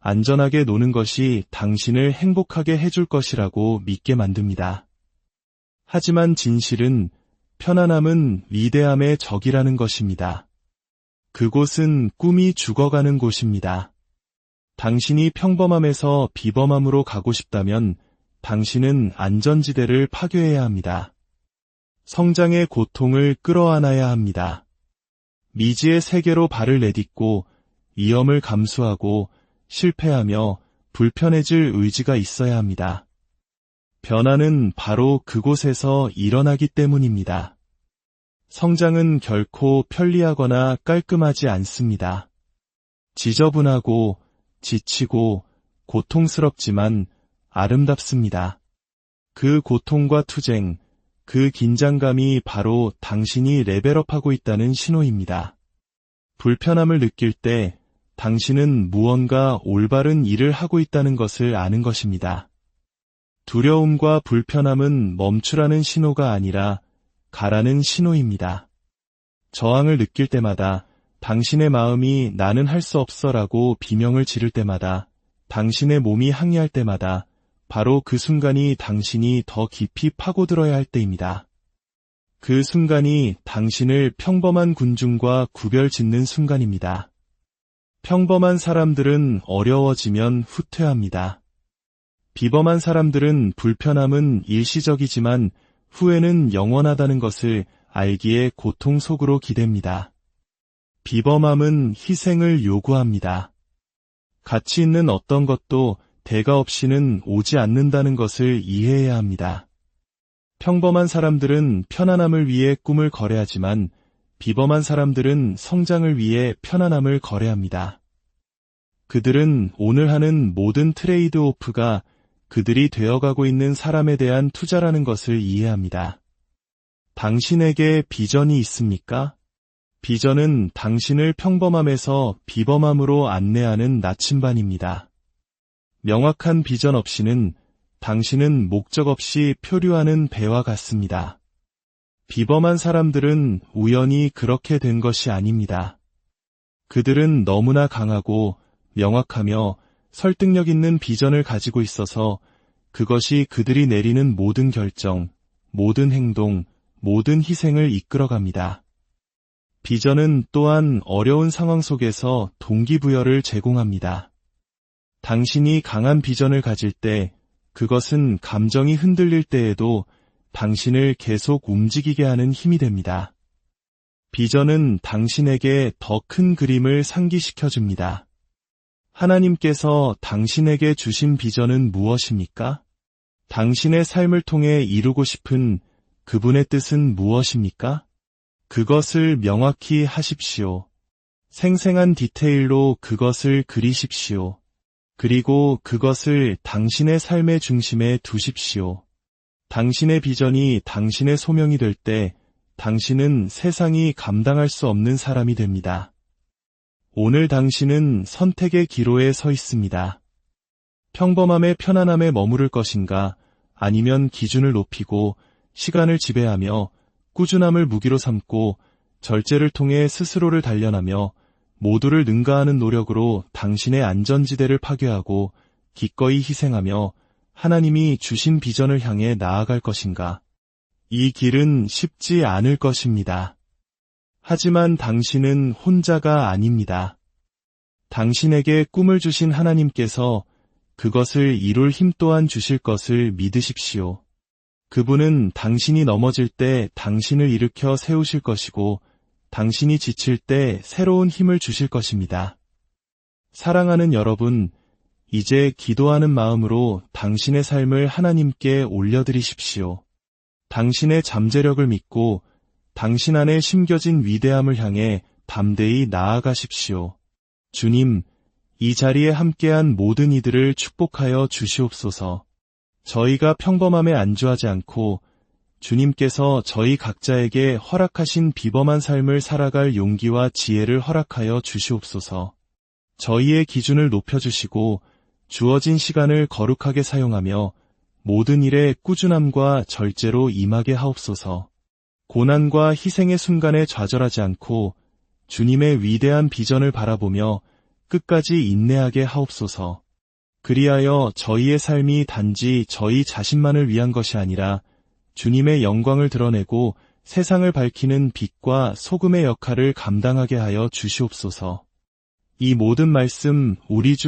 Speaker 1: 안전하게 노는 것이 당신을 행복하게 해줄 것이라고 믿게 만듭니다. 하지만 진실은 편안함은 위대함의 적이라는 것입니다. 그곳은 꿈이 죽어가는 곳입니다. 당신이 평범함에서 비범함으로 가고 싶다면 당신은 안전지대를 파괴해야 합니다. 성장의 고통을 끌어안아야 합니다. 미지의 세계로 발을 내딛고 위험을 감수하고 실패하며 불편해질 의지가 있어야 합니다. 변화는 바로 그곳에서 일어나기 때문입니다. 성장은 결코 편리하거나 깔끔하지 않습니다. 지저분하고 지치고 고통스럽지만 아름답습니다. 그 고통과 투쟁, 그 긴장감이 바로 당신이 레벨업하고 있다는 신호입니다. 불편함을 느낄 때 당신은 무언가 올바른 일을 하고 있다는 것을 아는 것입니다. 두려움과 불편함은 멈추라는 신호가 아니라 가라는 신호입니다. 저항을 느낄 때마다, 당신의 마음이 나는 할 수 없어라고 비명을 지를 때마다, 당신의 몸이 항의할 때마다 바로 그 순간이 당신이 더 깊이 파고들어야 할 때입니다. 그 순간이 당신을 평범한 군중과 구별짓는 순간입니다. 평범한 사람들은 어려워지면 후퇴합니다. 비범한 사람들은 불편함은 일시적이지만 후회는 영원하다는 것을 알기에 고통 속으로 기댑니다. 비범함은 희생을 요구합니다. 가치 있는 어떤 것도 대가 없이는 오지 않는다는 것을 이해해야 합니다. 평범한 사람들은 편안함을 위해 꿈을 거래하지만 비범한 사람들은 성장을 위해 편안함을 거래합니다. 그들은 오늘 하는 모든 트레이드 오프가 그들이 되어가고 있는 사람에 대한 투자라는 것을 이해합니다. 당신에게 비전이 있습니까? 비전은 당신을 평범함에서 비범함으로 안내하는 나침반입니다. 명확한 비전 없이는 당신은 목적 없이 표류하는 배와 같습니다. 비범한 사람들은 우연히 그렇게 된 것이 아닙니다. 그들은 너무나 강하고 명확하며 설득력 있는 비전을 가지고 있어서 그것이 그들이 내리는 모든 결정, 모든 행동, 모든 희생을 이끌어갑니다. 비전은 또한 어려운 상황 속에서 동기부여를 제공합니다. 당신이 강한 비전을 가질 때, 그것은 감정이 흔들릴 때에도 당신을 계속 움직이게 하는 힘이 됩니다. 비전은 당신에게 더 큰 그림을 상기시켜줍니다. 하나님께서 당신에게 주신 비전은 무엇입니까? 당신의 삶을 통해 이루고 싶은 그분의 뜻은 무엇입니까? 그것을 명확히 하십시오. 생생한 디테일로 그것을 그리십시오. 그리고 그것을 당신의 삶의 중심에 두십시오. 당신의 비전이 당신의 소명이 될 때 당신은 세상이 감당할 수 없는 사람이 됩니다. 오늘 당신은 선택의 기로에 서 있습니다. 평범함의 편안함에 머무를 것인가, 아니면 기준을 높이고 시간을 지배하며 꾸준함을 무기로 삼고 절제를 통해 스스로를 단련하며 모두를 능가하는 노력으로 당신의 안전지대를 파괴하고 기꺼이 희생하며 하나님이 주신 비전을 향해 나아갈 것인가. 이 길은 쉽지 않을 것입니다. 하지만 당신은 혼자가 아닙니다. 당신에게 꿈을 주신 하나님께서 그것을 이룰 힘 또한 주실 것을 믿으십시오. 그분은 당신이 넘어질 때 당신을 일으켜 세우실 것이고 당신이 지칠 때 새로운 힘을 주실 것입니다. 사랑하는 여러분, 이제 기도하는 마음으로 당신의 삶을 하나님께 올려드리십시오. 당신의 잠재력을 믿고 당신 안에 심겨진 위대함을 향해 담대히 나아가십시오. 주님, 이 자리에 함께한 모든 이들을 축복하여 주시옵소서. 저희가 평범함에 안주하지 않고 주님께서 저희 각자에게 허락하신 비범한 삶을 살아갈 용기와 지혜를 허락하여 주시옵소서. 저희의 기준을 높여주시고 주어진 시간을 거룩하게 사용하며 모든 일에 꾸준함과 절제로 임하게 하옵소서. 고난과 희생의 순간에 좌절하지 않고 주님의 위대한 비전을 바라보며 끝까지 인내하게 하옵소서. 그리하여 저희의 삶이 단지 저희 자신만을 위한 것이 아니라 주님의 영광을 드러내고 세상을 밝히는 빛과 소금의 역할을 감당하게 하여 주시옵소서. 이 모든 말씀 우리 주